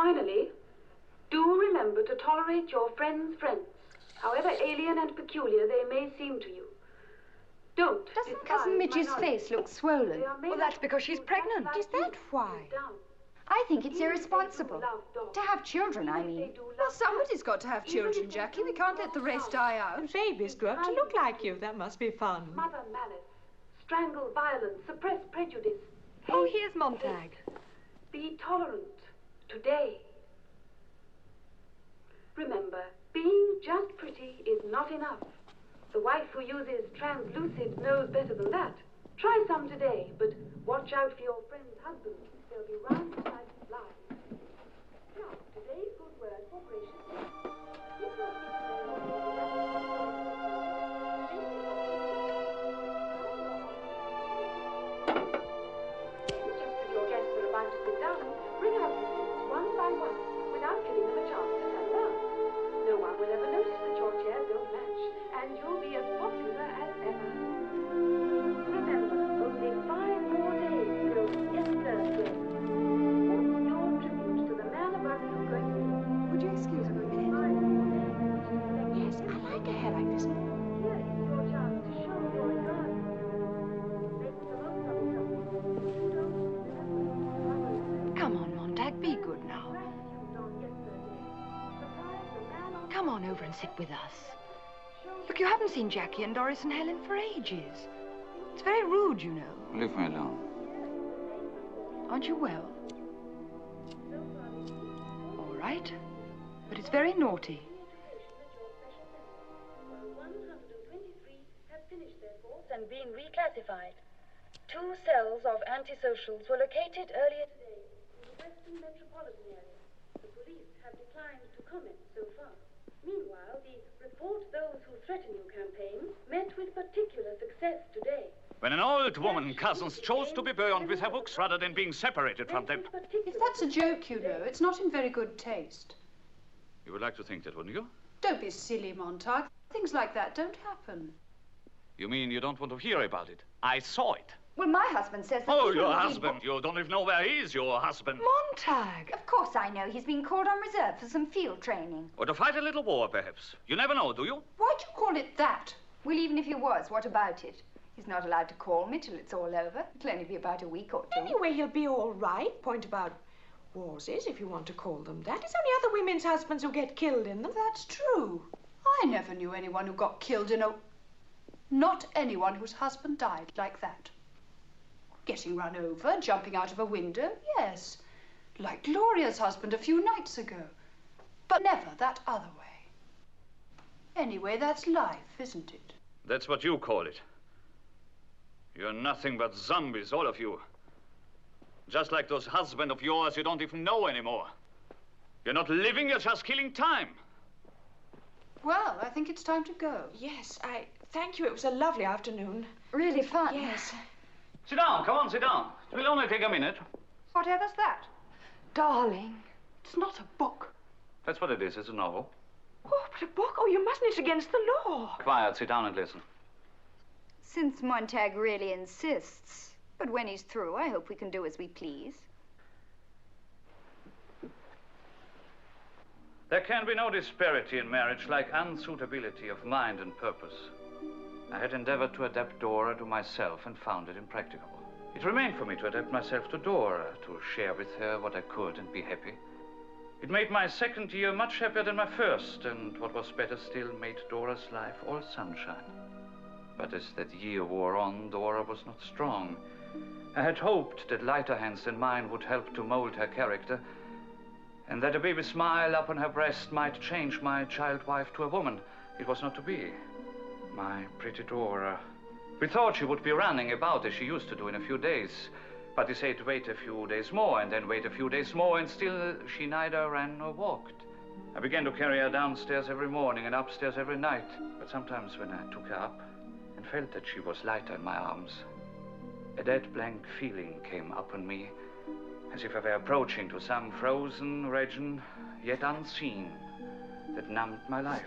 Finally, do remember to tolerate your friends' friends, however alien and peculiar they may seem to you. Don't. Doesn't Cousin Midge's face look swollen? Well, that's because she's pregnant. Is that why? I think it's irresponsible. To have children, I mean. Well, somebody's got to have children, Jackie. We can't let the race die out. Babies grow up to look like you. That must be fun. Mother malice, strangle violence, suppress prejudice. Oh, here's Montag. Be tolerant today. Remember, being just pretty is not enough. The wife who uses translucid knows better than that. Try some today, but watch out for your friend's husband. They'll be round beside his lies. Now, today's good word for gracious. Just as your guests are about to sit down, bring out the seats one by one, without giving them a chance to turn around. No one will ever notice that your chairs don't match, and you'll be as popular as ever. Remember, only 5 more days till yesterday. What's your tribute to the man above you going to be? Would you excuse me a minute? 5 more days. Yes, I like a hair like this. Here is your chance to show your regard. Make the most of it. You don't remember. Come on, Montag, be good now. Come on over and sit with us. Look, you haven't seen Jackie and Doris and Helen for ages. It's very rude, you know. Leave me alone. Aren't you well? All right. But it's very naughty. 123 have finished their course and been reclassified. 2 cells of antisocials were located earlier today in the Western metropolitan area. The police have declined to comment so far. Meanwhile, the Report Those Who Threaten You campaign met with particular success today. When an old woman, cousins, chose to be burned with her books rather than being separated from them. If that's a joke, you know, it's not in very good taste. You would like to think that, wouldn't you? Don't be silly, Montag. Things like that don't happen. You mean you don't want to hear about it? I saw it. Well, my husband says that... Oh, your husband. You don't even know where he is, your husband. Montag! Of course I know. He's been called on reserve for some field training. Or to fight a little war, perhaps. You never know, do you? Why'd you call it that? Well, even if he was, what about it? He's not allowed to call me till it's all over. It'll only be about a week or 2. Anyway, he'll be all right. Point about warses, if you want to call them that. It's only other women's husbands who get killed in them. That's true. I never knew anyone who got killed in a... Not anyone whose husband died like that. Getting run over, jumping out of a window, yes. Like Gloria's husband a few nights ago. But never that other way. Anyway, that's life, isn't it? That's what you call it. You're nothing but zombies, all of you. Just like those husbands of yours you don't even know anymore. You're not living, you're just killing time. Well, I think it's time to go. Yes, thank you. It was a lovely afternoon. Really fun. Yes. Sit down, come on, sit down. It will only take a minute. Whatever's that? Darling. It's not a book. That's what it is, it's a novel. Oh, but a book? Oh, you mustn't. It's against the law. Quiet, sit down and listen. Since Montag really insists. But when he's through, I hope we can do as we please. There can be no disparity in marriage like unsuitability of mind and purpose. I had endeavored to adapt Dora to myself and found it impracticable. It remained for me to adapt myself to Dora, to share with her what I could and be happy. It made my second year much happier than my first, and what was better still, made Dora's life all sunshine. But as that year wore on, Dora was not strong. I had hoped that lighter hands than mine would help to mold her character, and that a baby smile upon her breast might change my child wife to a woman. It was not to be. My pretty Dora. We thought she would be running about as she used to do in a few days. But they said wait a few days more, and then wait a few days more, and still she neither ran nor walked. I began to carry her downstairs every morning and upstairs every night. But sometimes when I took her up and felt that she was lighter in my arms, a dead blank feeling came upon me, as if I were approaching to some frozen region, yet unseen, that numbed my life.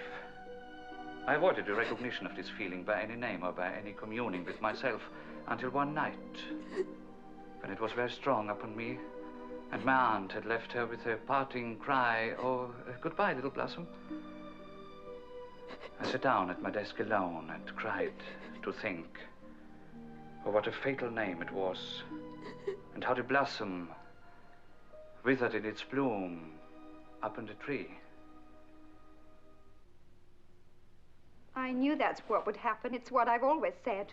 I avoided the recognition of this feeling by any name or by any communing with myself until one night, when it was very strong upon me, And my aunt had left her with a parting cry, oh, goodbye, little Blossom. I sat down at my desk alone and cried to think of what a fatal name it was, and how the blossom withered in its bloom up in the tree. I knew that's what would happen. It's what I've always said.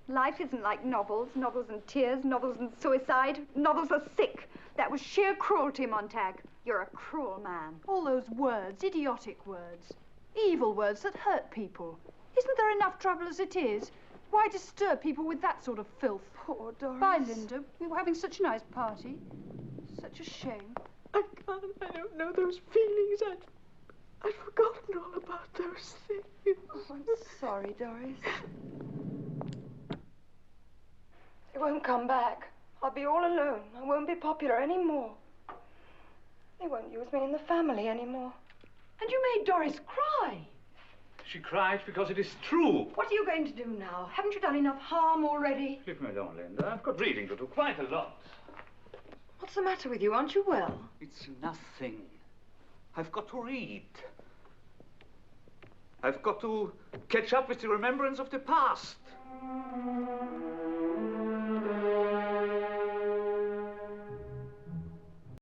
Life isn't like novels. Novels and tears, novels and suicide. Novels are sick. That was sheer cruelty, Montag. You're a cruel man. All those words, idiotic words, evil words that hurt people. Isn't there enough trouble as it is? Why disturb people with that sort of filth? Poor Doris. Bye, Linda. We were having such a nice party. Such a shame. I can't. I don't know those feelings. I'd forgotten all about those things. Oh, I'm sorry, Doris. They won't come back. I'll be all alone. I won't be popular anymore. They won't use me in the family anymore. And you made Doris cry. She cried because it is true. What are you going to do now? Haven't you done enough harm already? Leave me alone, Linda. I've got reading to do, quite a lot. What's the matter with you? Aren't you well? It's nothing. I've got to read. I've got to catch up with the remembrance of the past.